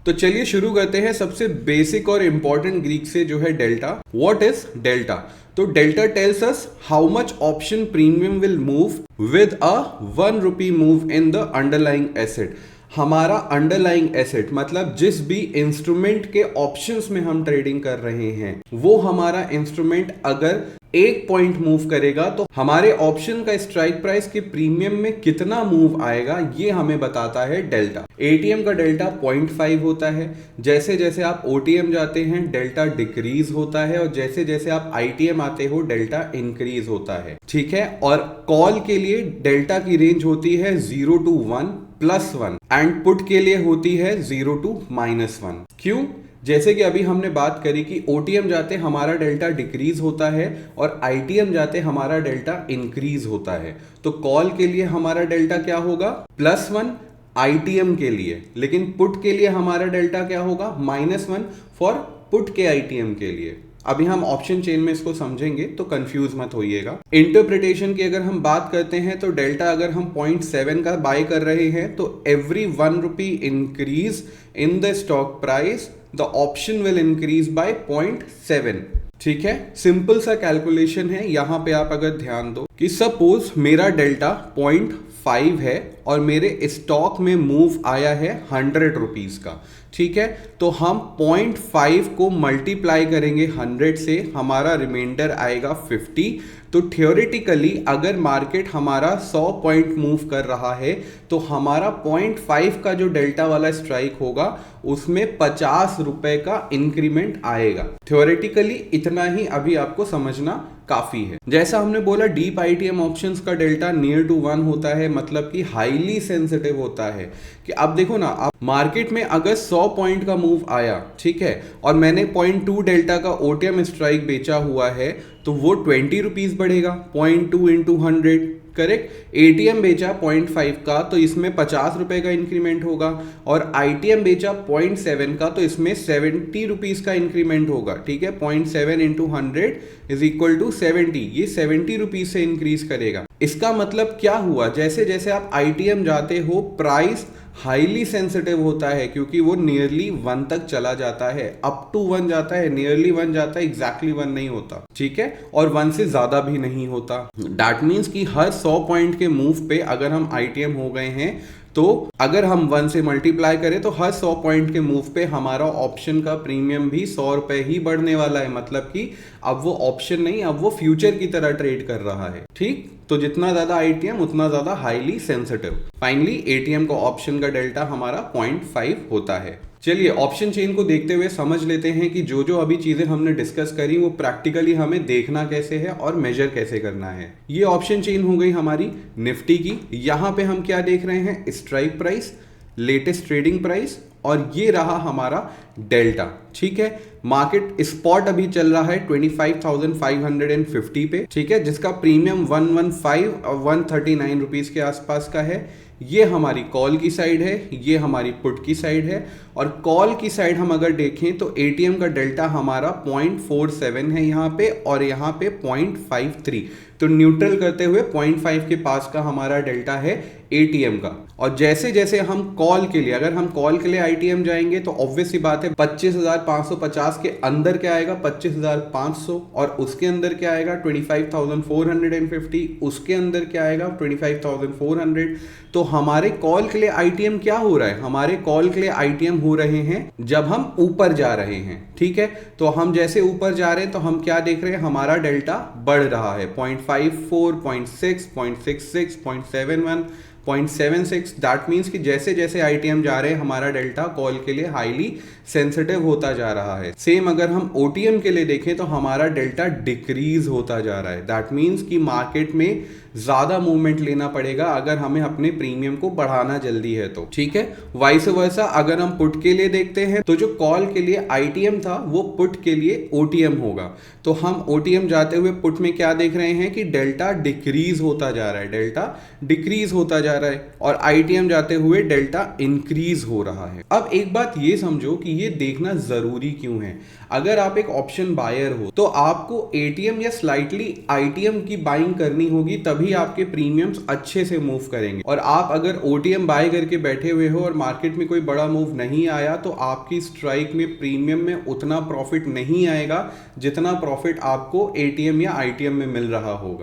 तो चलिए शुरू करते हैं सबसे बेसिक और इंपॉर्टेंट ग्रीक से, जो है डेल्टा। What is delta? तो delta tells us how much option premium will move with a 1 rupee move in the underlying asset. हमारा अंडरलाइंग एसेट मतलब जिस भी इंस्ट्रूमेंट के ऑप्शंस में हम ट्रेडिंग कर रहे हैं, वो हमारा इंस्ट्रूमेंट अगर 1 पॉइंट मूव करेगा तो हमारे ऑप्शन का स्ट्राइक प्राइस के प्रीमियम में कितना मूव आएगा, ये हमें बताता है डेल्टा। एटीएम का डेल्टा 0.5 होता है। जैसे जैसे आप ओटीएम जाते हैं डेल्टा डिक्रीज होता है, और जैसे जैसे आप आईटीएम आते हो डेल्टा इंक्रीज होता है। ठीक है। और कॉल के लिए डेल्टा की रेंज होती है 0 to 1 +1 एंड पुट के लिए होती है 0 to -1। क्यों? जैसे कि अभी हमने बात करी कि ओटीएम जाते हमारा डेल्टा डिक्रीज होता है और आईटीएम जाते हमारा डेल्टा इंक्रीज होता है। तो कॉल के लिए हमारा डेल्टा क्या होगा? +1 आईटीएम के लिए, लेकिन पुट के लिए हमारा डेल्टा क्या होगा? -1 फॉर पुट के आईटीएम के लिए। अभी हम ऑप्शन चेन में इसको समझेंगे तो कंफ्यूज मत होइएगा। इंटरप्रिटेशन की अगर हम बात करते हैं तो डेल्टा अगर हम 0.7 का बाय कर रहे हैं तो every 1 rupee increase in the stock price the option will increase by 0.7। ठीक है, सिंपल सा कैलकुलेशन है। यहां पे आप अगर ध्यान दो कि सपोज मेरा डेल्टा 0.5 है और मेरे स्टॉक में मूव आया है 100 रुपीज का। ठीक है, तो हम 0.5 को मल्टीप्लाई करेंगे 100 से, हमारा रिमाइंडर आएगा 50। तो थियोरेटिकली अगर मार्केट हमारा 100 पॉइंट मूव कर रहा है तो हमारा 0.5 का जो डेल्टा वाला स्ट्राइक होगा उसमें 50 रुपए का इंक्रीमेंट आएगा। थियोरेटिकली इतना ही अभी आपको समझना काफी है। जैसा हमने बोला डीप आईटीएम ऑप्शंस का डेल्टा नियर टू 1 होता है, मतलब कि हाईली सेंसिटिव होता है। कि अब देखो ना, आप मार्केट में अगर 100 पॉइंट का मूव आया, ठीक है, और मैंने 0.2 डेल्टा का ओटीएम स्ट्राइक बेचा हुआ है तो वो 20 रुपीज बढ़ेगा। 0.2 इंटू 100, करेक्ट। एटीएम बेचा 0.5 का तो इसमें 50 रुपए का इंक्रीमेंट होगा, और आईटीएम बेचा 0.7 का तो इसमें 70 रुपीज का इंक्रीमेंट होगा। ठीक है, 0.7 इंटू 100 इज इक्वल टू 70। ये 70 रुपीज से इंक्रीज करेगा। इसका मतलब क्या हुआ? जैसे जैसे आप आईटीएम जाते हो प्राइस हाईली सेंसिटिव होता है, क्योंकि वो नियरली 1 तक चला जाता है, अप टू 1 जाता है, नियरली 1 जाता है, एग्जैक्टली 1 नहीं होता। ठीक है, और 1 से ज्यादा भी नहीं होता। दैट मीन्स कि हर 100 पॉइंट के मूव पे अगर हम आईटीएम हो गए हैं तो अगर हम 1 से मल्टीप्लाई करें तो हर 100 पॉइंट के मूव पे हमारा ऑप्शन का प्रीमियम भी 100 रुपए ही बढ़ने वाला है। मतलब कि अब वो ऑप्शन नहीं, अब वो फ्यूचर की तरह ट्रेड कर रहा है। ठीक, तो जितना ज्यादा आईटीएम उतना ज्यादा हाईली सेंसिटिव। फाइनली एटीएम का ऑप्शन का डेल्टा हमारा 0.5 होता है। चलिए ऑप्शन चेन को देखते हुए समझ लेते हैं कि जो जो अभी चीजें हमने डिस्कस करी वो प्रैक्टिकली हमें देखना कैसे है और मेजर कैसे करना है। ये ऑप्शन चेन हो गई हमारी निफ्टी की। यहां पे हम क्या देख रहे हैं? Strike price, latest trading price, और ये रहा हमारा डेल्टा। ठीक है, मार्केट स्पॉट अभी चल रहा है 25,550 पे। ठीक है, जिसका प्रीमियम 115 और 139 रुपीज के आसपास का है। ये हमारी कॉल की साइड है, ये हमारी पुट की साइड है। और कॉल की साइड हम अगर देखें तो एटीएम का डेल्टा हमारा 0.47 है यहाँ पे, और यहाँ पे 0.53। तो न्यूट्रल करते हुए 0.5 के पास का हमारा डेल्टा है एटीएम का। और जैसे जैसे हम कॉल के लिए, अगर हम कॉल के लिए आईटीएम जाएंगे तो ऑब्वियस सी बात है 25,550 के अंदर क्या आएगा? 25,500। और उसके अंदर क्या आएगा? 25,450। उसके अंदर क्या आएगा? 25,400। तो हमारे कॉल के लिए आईटीएम क्या हो रहा है? हमारे कॉल के लिए आईटीएम हो रहे हैं जब हम ऊपर जा रहे हैं। ठीक है, तो हम जैसे ऊपर जा रहे हैं तो हम क्या देख रहे हैं? हमारा डेल्टा बढ़ रहा है। 0.54, 0.6, 0.66, 0.71, 0.76। दैट मीन्स कि जैसे जैसे आईटीएम जा रहे हैं हमारा डेल्टा कॉल के लिए हाईली सेंसिटिव होता जा रहा है। सेम अगर हम ओटीएम के लिए देखें तो हमारा डेल्टा डिक्रीज होता जा रहा है। दैट मीन्स कि मार्केट में ज्यादा मूवमेंट लेना पड़ेगा अगर हमें अपने प्रीमियम को बढ़ाना जल्दी है तो। ठीक है, वाइस वर्सा अगर हम पुट के लिए देखते हैं तो जो कॉल के लिए आईटीएम था वो पुट के लिए ओटीएम होगा। तो हम ओटीएम जाते हुए पुट में क्या देख रहे हैं कि डेल्टा डिक्रीज होता जा रहा है, डेल्टा डिक्रीज होता जा रहा है, और आईटीएम जाते हुए डेल्टा इंक्रीज हो रहा है। अब एक बात ये समझो कि ये देखना जरूरी क्यों है। अगर आप एक ऑप्शन बायर हो तो आपको एटीएम या स्लाइटली आईटीएम की बाइंग करनी होगी, तभी तभी आपके प्रीमियम्स अच्छे से मूव करेंगे। और आप अगर ओटीएम बाय करके बैठे हुए हो और मार्केट में कोई बड़ा मूव नहीं आया तो आपकी स्ट्राइक में प्रीमियम में उतना प्रॉफिट नहीं आएगा जितना प्रॉफिट आपको एटीएम या आईटीएम में मिल रहा होगा।